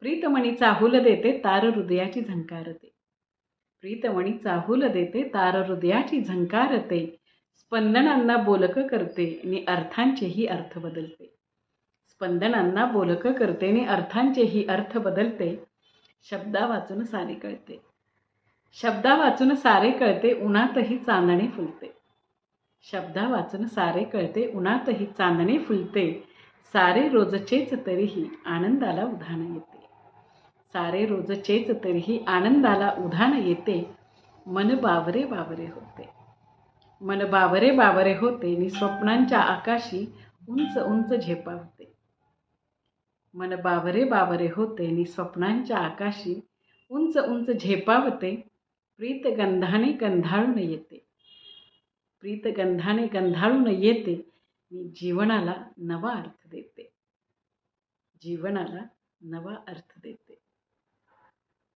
प्रीतमणी चाहूल देते तार हृदयाची झंकारते. प्रीतमणी चाहूल देते तार हृदयाची झंकारते. स्पंदनांना बोलक करते नि अर्थांचेही अर्थ बदलते. स्पंदनांना बोलक करते नि अर्थांचेही अर्थ बदलते. शब्दा वाचून सारे कळते. शब्दा वाचून सारे कळते उन्हातही चांदणे फुलते. शब्दा वाचून सारे कळते उन्हातही चांदणे फुलते. सारे रोजचेच तरीही आनंदाला उधाण येते. सारे रोजचेच तरीही आनंदाला उधाण येते. मन बावरे बावरे होते. मन बावरे बावरे होते नि स्वप्नांच्या आकाशी उंच उंच झेपावते. मन बावरे बावरे होते नि स्वप्नांच्या आकाशी उंच उंच झेपावते. प्रीत गंधाने गंधाळून येते. प्रीत गंधाने गंधाळून येते नि जीवनाला नवा अर्थ देते. जीवनाला नवा अर्थ देते.